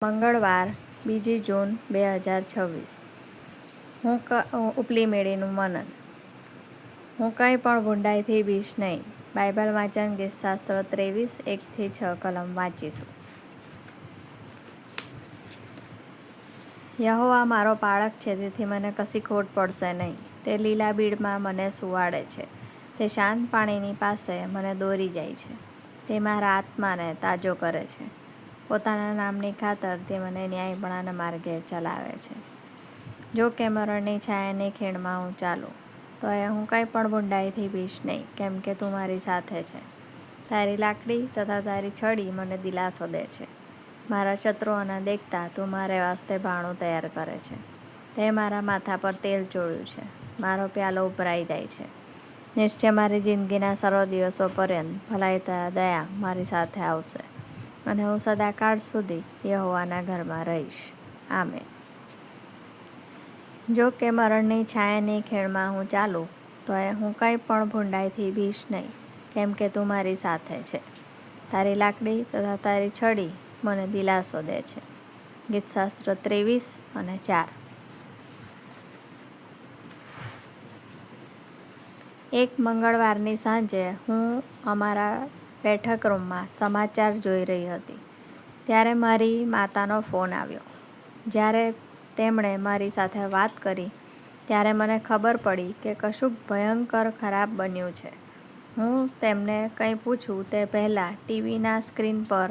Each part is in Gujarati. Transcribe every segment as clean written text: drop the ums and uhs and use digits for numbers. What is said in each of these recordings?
મંગળવાર 2 જૂન 2026. ઉપલી મેળીનું મનન. હું કંઈ પણ ભૂંડાઈથી બીશ નહીં. બાઇબલ વાંચન ગીતશાસ્ત્ર 23 1-6 કલમ વાંચીશું. યહોવા મારો પાળક છે, તેથી મને કશી ખોટ પડશે નહીં. તે લીલા બીડમાં મને સુવાડે છે. તે શાંત પાણીની પાસે મને દોરી જાય છે. તે મારા આત્માને તાજો કરે છે. પોતાના નામની ખાતર તે મને ન્યાયપણાના માર્ગે ચલાવે છે. જો કે મરણની છાયાની ખીણમાં હું ચાલું, તો હું કંઈ પણ ભૂંડાઈથી બીશ નહીં, કેમ કે તું મારી સાથે છે. તારી લાકડી તથા તારી છડી મને દિલાસો દે છે. મારા શત્રુઓના દેખતા તું મારે વાસ્તે ભાણું તૈયાર કરે છે. તે મારા માથા પર તેલ ચોળ્યું છે. મારો પ્યાલો ઉભરાઈ જાય છે. નિશ્ચય મારી જિંદગીના સર્વ દિવસો પર્યંત ભલાઈ તથા દયા મારી સાથે આવશે, અને હું સદાકાળ સુધી યહોવાના ઘરમાં રહીશ. આમેન. જો કે મરણની છાયાની ખીણમાં હું ચાલું, તો હું કંઈ પણ ભૂંડાઈથી બીશ નહીં, કેમ કે તું મારી સાથે છે. તારી લાકડી તથા તારી છડી મને દિલાસો દે છે. ગીતશાસ્ત્ર 23:4. એક મંગળવારની સાંજે હું અમારા બેઠક રૂમમાં સમાચાર જોઈ રહી હતી, ત્યારે મારી માતાનો ફોન આવ્યો. જ્યારે તેમણે મારી સાથે વાત કરી, ત્યારે મને ખબર પડી કે કશુંક ભયંકર ખરાબ બન્યું છે. હું તેમને કંઈ પૂછું તે પહેલાં ટીવીના સ્ક્રીન પર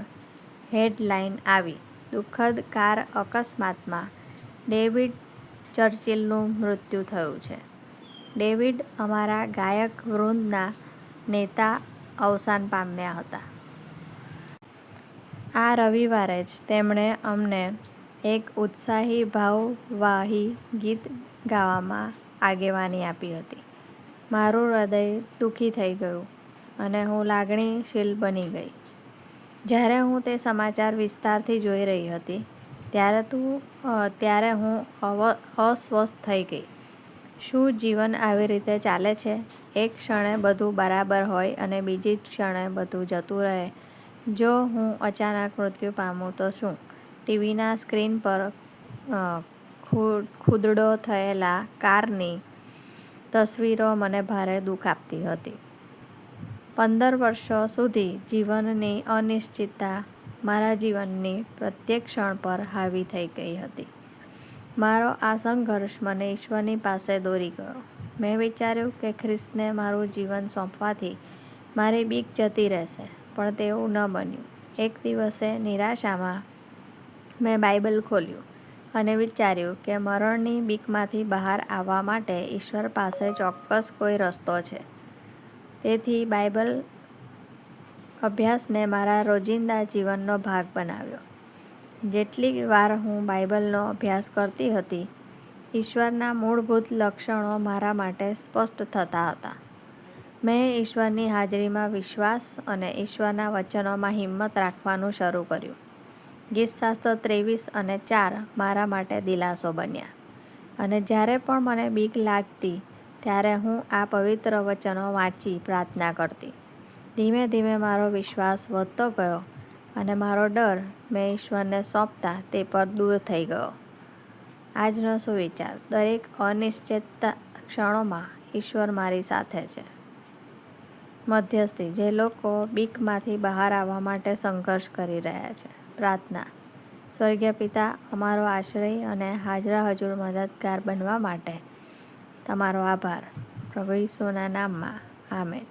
હેડલાઇન આવી: દુઃખદ કાર અકસ્માતમાં ડેવિડ ચર્ચિલનું મૃત્યુ થયું છે. ડેવિડ અમારા ગાયક વૃંદના નેતા અવસાન પામ્યા હતા. આ રવિવારે જ તેમણે અમને એક ઉત્સાહી ભાવવાહી ગીત ગાવામાં આગેવાની આપી હતી. મારું હૃદય દુઃખી થઈ ગયું અને હું લાગણીશીલ બની ગઈ. જ્યારે હું તે સમાચાર વિસ્તારથી જોઈ રહી હતી, ત્યારે હું અસ્વસ્થ થઈ ગઈ. શું જીવન આવી રીતે ચાલે છે? એક ક્ષણે બધું બરાબર હોય અને બીજી ક્ષણે બધું જતું રહે? જો હું અચાનક મૃત્યુ પામું તો શું? ટીવીના સ્ક્રીન પર ખુદડો થયેલા કારની તસવીરો મને ભારે દુઃખ આપતી હતી. 15 વર્ષો સુધી જીવનની અનિશ્ચિતતા મારા જીવનની પ્રત્યેક ક્ષણ પર હાવી થઈ ગઈ હતી. મારો આ સંઘર્ષ મને ઈશ્વરની પાસે દોરી ગયો. મેં વિચાર્યું કે ખ્રિસ્તને મારું જીવન સોંપવાથી મારી બીક જતી રહેશે, પણ તેવું ન બન્યું. એક દિવસે નિરાશામાં મેં બાઇબલ ખોલ્યું અને વિચાર્યું કે મરણની બીકમાંથી બહાર આવવા માટે ઈશ્વર પાસે ચોક્કસ કોઈ રસ્તો છે. તેથી બાઇબલ અભ્યાસને મારા રોજિંદા જીવનનો ભાગ બનાવ્યો. જેટલી વાર હું બાઇબલનો અભ્યાસ કરતી હતી, ઈશ્વરના મૂળભૂત લક્ષણો મારા માટે સ્પષ્ટ થતા હતા. મેં ઈશ્વરની હાજરીમાં વિશ્વાસ અને ઈશ્વરના વચનોમાં હિંમત રાખવાનું શરૂ કર્યું. ગીતશાસ્ત્ર 23:4 મારા માટે દિલાસો બન્યા, અને જ્યારે પણ મને બીક લાગતી, ત્યારે હું આ પવિત્ર વચનો વાંચી પ્રાર્થના કરતી. ધીમે ધીમે મારો વિશ્વાસ વધતો ગયો અને મારો ડર મેં ઈશ્વરને સોંપતા તે પર દૂર થઈ ગયો. આજનો સુવિચાર: દરેક અનિશ્ચિત ક્ષણોમાં ઈશ્વર મારી સાથે છે. મધ્યસ્થી: જે લોકો બીકમાંથી બહાર આવવા માટે સંઘર્ષ કરી રહ્યા છે. પ્રાર્થના: સ્વર્ગીય પિતા, અમારો આશ્રય અને હાજરા હજુર મદદગાર બનવા માટે તમારો આભાર. પ્રભુ ઈસુના નામમાં. આમેન.